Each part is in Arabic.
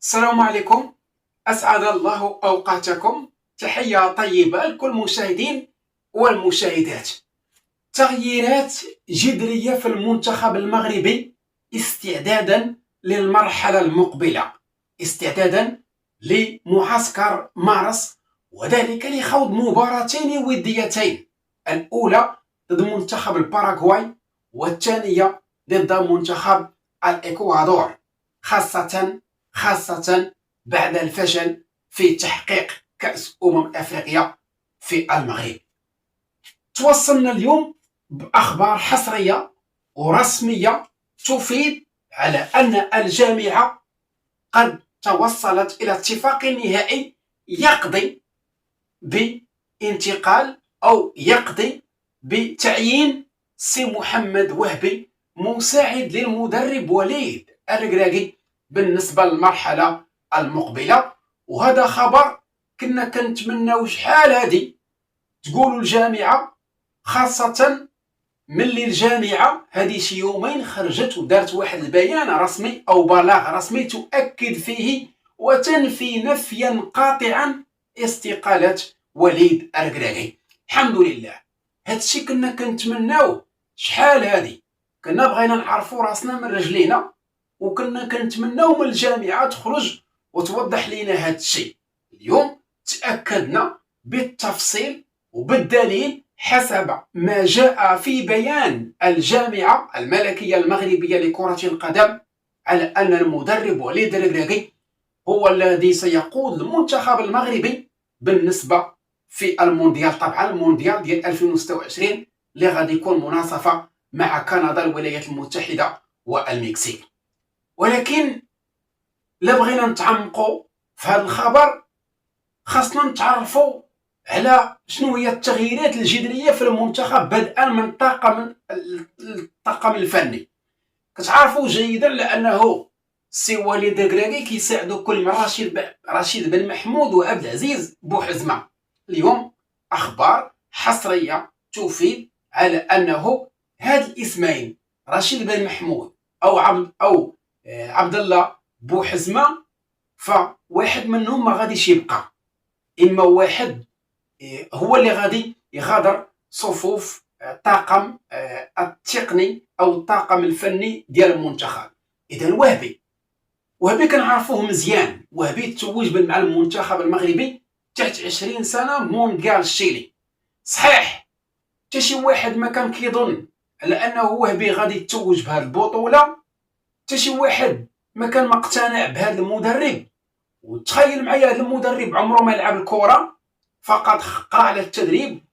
السلام عليكم. أسعد الله أوقاتكم. تحية طيبة لكل المشاهدين والمشاهدات. تغييرات جذرية في المنتخب المغربي استعدادا للمرحلة المقبلة، استعدادا لمعسكر مارس، وذلك لخوض مباراتين وديتين، الأولى ضد منتخب الباراغواي والثانية ضد منتخب الإكوادور، خاصة بعد الفشل في تحقيق كأس أفريقيا في المغرب. توصلنا اليوم بأخبار حصرية ورسمية تفيد على أن الجامعة قد توصلت إلى اتفاق نهائي يقضي بانتقال أو يقضي بتعيين سي محمد وهبي مساعد للمدرب وليد الركراكي بالنسبة للمرحلة المقبلة. وهذا خبر كنا كنتمناو شحال هادي تقولوا الجامعة، خاصة ملي الجامعة هذه شي يومين خرجت ودارت واحد البيان رسمي أو بلاغ رسمي تؤكد فيه وتنفي نفيا قاطعا استقالة وليد الركراكي. الحمد لله، هادشي كنا كنتمناو شحال هادي، كنا بغينا نعرفوا راسنا من رجلينا، وكنا كنتمناو من الجامعة تخرج وتوضح لنا هادشي. اليوم تأكدنا بالتفصيل وبالدليل حسب ما جاء في بيان الجامعة الملكية المغربية لكرة القدم على أن المدرب وليد الركراكي هو الذي سيقود المنتخب المغربي بالنسبة في المونديال، طبعا المونديال ديال 2026 اللي غادي يكون مناصفة مع كندا، الولايات المتحدة والمكسيك. ولكن لا بغينا نتعمقوا في هذا الخبر، خاصنا نتعرفوا على شنو هي التغييرات الجذريه في المنتخب بدءا من الطاقم الفني. كتعرفوا جيدا لانه سي وليد الركراكي كيساعدو كل من رشيد بن محمود وعبد العزيز بوحزمه. اليوم اخبار حصريه تفيد على انه هاد الاسمين رشيد بن محمود او عبد الله بوحزمه، فواحد منهم ما غاديش يبقى، اما واحد هو اللي غادي يغادر صفوف الطاقم التقني او الطاقم الفني ديال المنتخب. اذا وهبي كنعرفوه مزيان، وهبي توج مع المنتخب المغربي تحت 20 سنه مونديال الشيلي. صحيح حتى شي واحد ما كان كيظن على انه وهبي غادي يتوج بهذه البطوله، حتى شي واحد ما كان مقتنع بهذا المدرب. وتخيل معايا هذا المدرب عمره ما لعب الكره، فقط قرا على التدريب،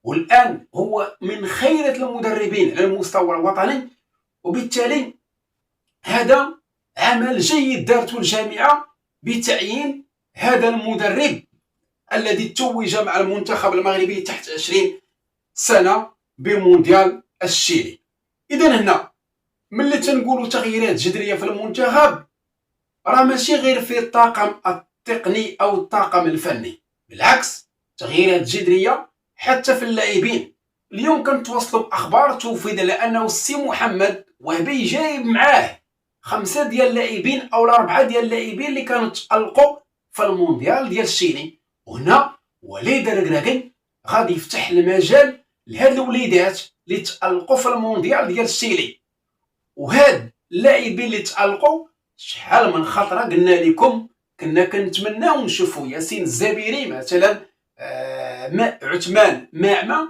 والان هو من خيرة المدربين على المستوى الوطني. وبالتالي هذا عمل جيد دارته الجامعه بتعيين هذا المدرب الذي توج مع المنتخب المغربي تحت 20 سنه بمونديال الشيلي. اذا هنا ملي تنقولوا تغييرات جذريه في المنتخب، راه ماشي غير في الطاقم التقني او الطاقم الفني، بالعكس تغييرات جذريه حتى في اللاعبين. اليوم كنتوصلوا باخبار تفيد على انه السي محمد وهبي جايب معاه 5 ديال اللاعبين او 4 ديال اللاعبين اللي كانوا تالقوا في المونديال ديال الشيلي. وهنا وليد الركراكي غادي يفتح المجال لهاد الوليدات اللي تالقوا في المونديال ديال الشيلي. وهاد اللاعبين اللي تالقوا شحال من خطره قلنا لكم كنا كنتمناو نشوفوا ياسين الزبيري مثلا، عثمان معمى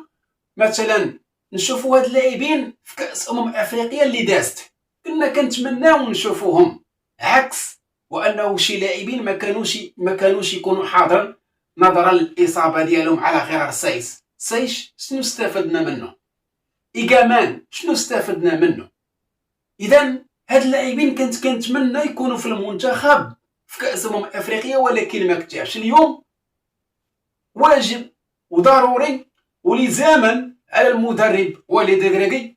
مثلا، نشوفوا هاد اللاعبين في كاس افريقيا اللي دازت، كنا كنتمناو نشوفوهم. عكس وانه شي لاعبين ما كانوش يكونوا حاضرين نظرا للاصابه ديالهم على غرار سيش شنو استفدنا منه؟ إيغامان شنو استفدنا منه؟ اذا هاد اللاعبين كنت كنتمنى يكونوا في المنتخب في كاس افريقيا، ولكن ما كتعرفش. اليوم واجب وضروري ولزاما على المدرب وليد الركراكي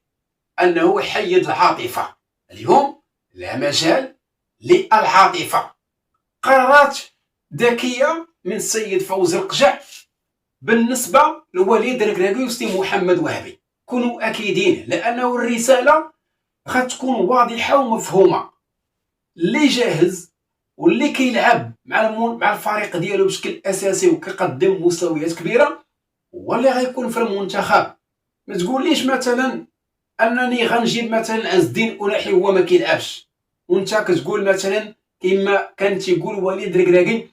انه يحيد العاطفه. اليوم لا مجال للعاطفه. قرارات ذكيه من السيد فوزي القجع بالنسبه لوليد الركراكي وسي محمد وهبي. كونوا اكيدين لانه الرساله غتكون واضحه ومفهومه. اللي جاهز واللي كيلعب مع الفريق ديالو بشكل اساسي وكيقدم مستويات كبيره هو اللي غيكون في المنتخب. ما تقوليش مثلا انني غنجيب مثلا عز الدين اناحي هو ما كيلعبش، وانت كتقول مثلا كما كان تيقول وليد ركراكي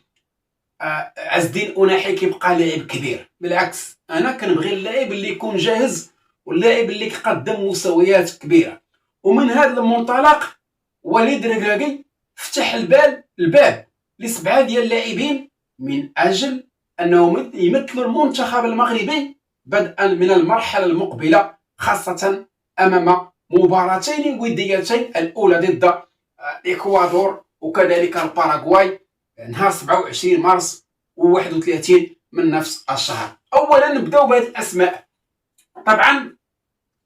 عز الدين اناحي كيبقى لاعب كبير. بالعكس، انا كنبغي اللاعب اللي يكون جاهز واللاعب اللي كيقدم مستويات كبيره. ومن هذا المنطلق وليد ركراكي فتح الباب لسبعه ديال اللاعبين من اجل انهم يمثلوا المنتخب المغربي بدءا من المرحله المقبله، خاصه امام مباراتين وديتين، الاولى ضد الاكوادور وكذلك الباراغواي نهار 27 مارس و31 من نفس الشهر. اولا نبداو بهذه الاسماء. طبعا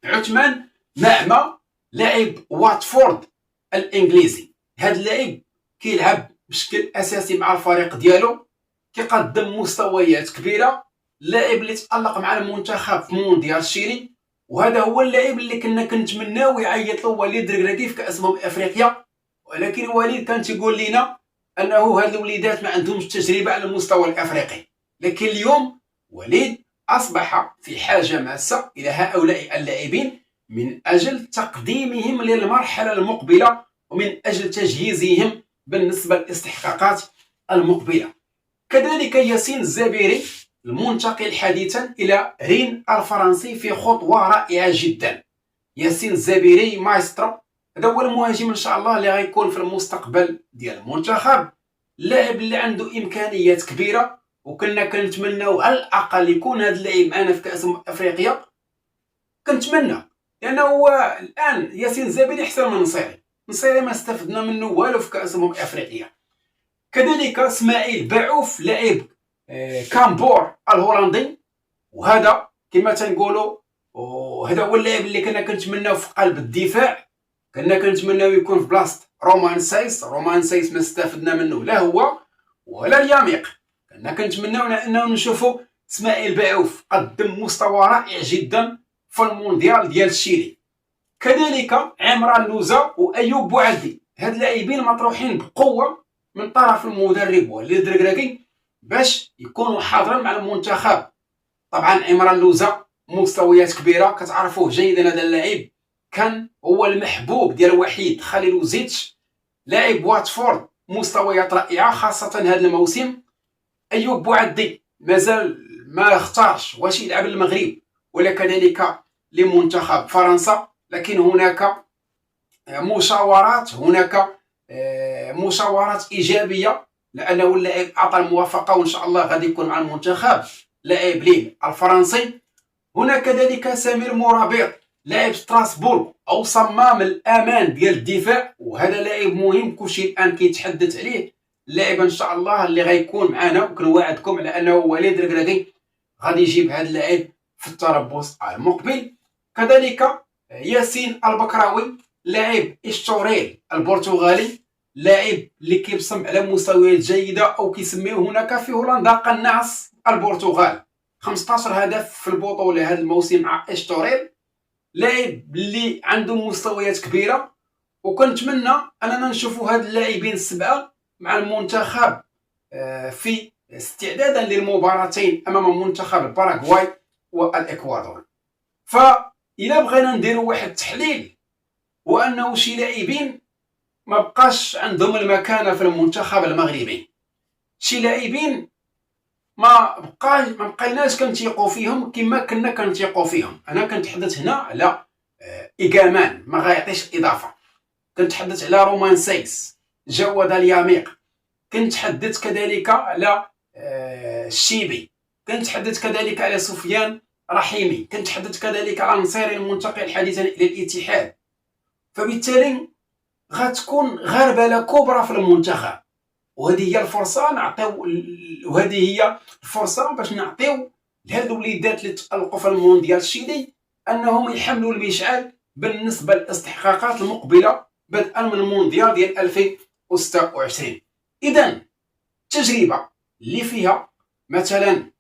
عثمان نعمة لاعب واتفورد الانجليزي، هذا اللاعب كيلعب بشكل اساسي مع الفريق ديالو، كيقدم مستويات كبيره، اللاعب اللي تالق مع المنتخب في مونديال الشيلي، وهذا هو اللاعب اللي كنا كنتمناو يعيط له وليد ركراكي في كاس افريقيا. ولكن وليد كان تيقول لنا انه هاد الوليدات ما عندهمش تجربه على المستوى الافريقي. لكن اليوم وليد اصبح في حاجه ماسه الى هؤلاء اللاعبين من اجل تقديمهم للمرحله المقبله ومن اجل تجهيزهم بالنسبه للاستحقاقات المقبله. كذلك ياسين الزبيري المنتقل حديثا الى رين الفرنسي في خطوه رائعه جدا. ياسين الزبيري مايسترو، هذا هو المهاجم ان شاء الله اللي غيكون في المستقبل ديال المنتخب، اللاعب اللي عنده امكانيات كبيره، وكنا كنتمناو على الاقل يكون هذا اللاعب معنا في كاس افريقيا. كنتمنى لانه الان ياسين الزبيري احسن من نصيري ما استفدنا منه والو في كاس افريقيا. كذلك اسماعيل باعوف لاعب كامبور الهولندي، وهذا كما تنقولوا هذا هو اللاعب اللي كنا كنتمناو في قلب الدفاع، كنا كنتمناو يكون في بلاصه رومان سايس ما استفدنا منه لا هو ولا الياميق. كنا كنتمناو انه نشوفوا اسماعيل باعوف قدم مستوى رائع جدا في المونديال ديال الشيلي. كذلك عمران لوزا وايوب بوعدي، هاد اللاعبين مطروحين بقوه من طرف المدرب وليد ركراكي باش يكونوا حاضرين مع المنتخب. طبعا عمران لوزا مستويات كبيره، كتعرفوه جيدا هذا اللاعب، كان هو المحبوب ديال وحيد خليل وزيتش لاعب واتفورد، مستويات رائعه خاصه هذا الموسم. ايوب بوعدي مازال ما اختارش واش يلعب المغرب ولا كذلك لمنتخب فرنسا، لكن هناك مشاورات ايجابيه لانه اللاعب اعطى الموافقه وان شاء الله غادي يكون مع المنتخب لاعب ليل الفرنسي. هناك كذلك سمير مرابط لاعب ستراسبورغ او صمام الامان ديال الدفاع، وهذا لاعب مهم كلشي الان كيتحدث عليه، اللاعب ان شاء الله اللي غيكون معنا، وكنواعدكم على انه وليد ركراكي غادي يجيب هذا اللاعب في التربص المقبل. كذلك ياسين البكراوي لاعب اشتوريل البرتغالي، لاعب اللي كيبصم على مستويات جيده او كيسميه هناك في هولندا قناص البرتغال، 15 هدف في البطوله هذا الموسم مع اشتوريل، لاعب اللي عنده مستويات كبيره. وكنتمنى اننا نشوفوا هاد اللاعبين السبعه مع المنتخب في استعدادا للمباراتين امام منتخب الباراغواي والاكوادور. فإلا بغينا نديروا واحد التحليل وانه شي لاعبين ما بقاش عندهم المكانه في المنتخب المغربي، شي لاعبين ما بقيناش كنتيقوا فيهم كما كنا كنتيقوا فيهم. انا كنتحدث هنا على ايغامان ما غيعطيش اضافه، كنتحدث على رومان سايس، جواد الياميق، كنتحدث كذلك على الشيبي، كنتحدث كذلك على سفيان رحيمي، كنتحدث كذلك على نصيري المنتقل حديثا الى الاتحاد. فبالتالي غتكون غربله كبرى في المنتخب، وهذه هي الفرصه باش نعطيو لهاد الوليدات اللي تألقوا في المونديال الشيلي انهم يحملوا المشعل بالنسبه للاستحقاقات المقبله بدءا من المونديال ديال 2026. اذا تجربه اللي فيها مثلا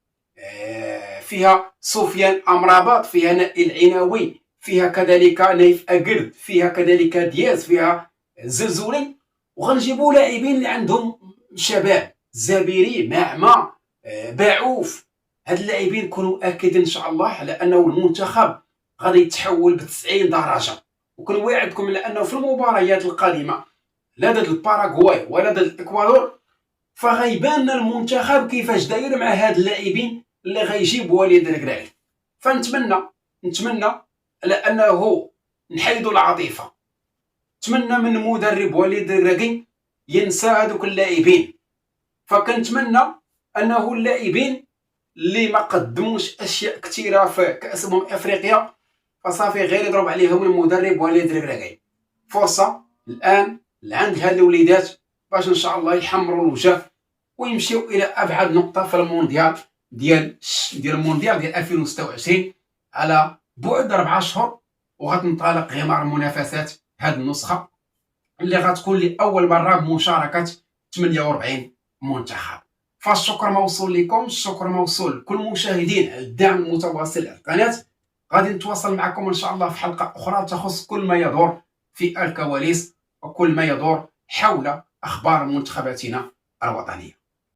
فيها سفيان امرابط، فيها نائل العناوي، فيها كذلك نايف اقرد، فيها كذلك دياز، فيها زلزولي، وغنجيبوا لاعبين اللي عندهم شباب، زبيري، معمى، باعوف. هاد اللاعبين كونوا اكدين ان شاء الله على انه المنتخب غادي يتحول ب90 درجه. وكنوعدكم على انه في المباريات القادمه لا ضد الباراغواي ولا ضد الاكوادور فغيبان لنا المنتخب كيفاش داير مع هاد اللاعبين اللي غيجيب وليد الركراعي. نتمنى على انه نحيدوا العاطفه. نتمنى من مدرب وليد الركراعي ينسى هذوك اللاعبين. فكنتمنى انه اللاعبين اللي ما قدموش اشياء كثيره في كاس افريقيا فصافي غير يضرب عليهم المدرب وليد الركراعي. فرصه الان لعند هاد الوليدات باش ان شاء الله يحمروا الوجه ويمشيو الى ابعد نقطه في المونديال ديال المونديال ديال 2026 على بعد 4 شهور. وغتنطلق غمار المنافسات هاد النسخه اللي غتكون لاول مره بمشاركه 48 منتخب. فالشكر موصول لكم، الشكر موصول لكل المشاهدين على الدعم المتواصل للقناه. غادي نتواصل معكم ان شاء الله في حلقه اخرى تخص كل ما يدور في الكواليس وكل ما يدور حول اخبار منتخباتنا الوطنيه.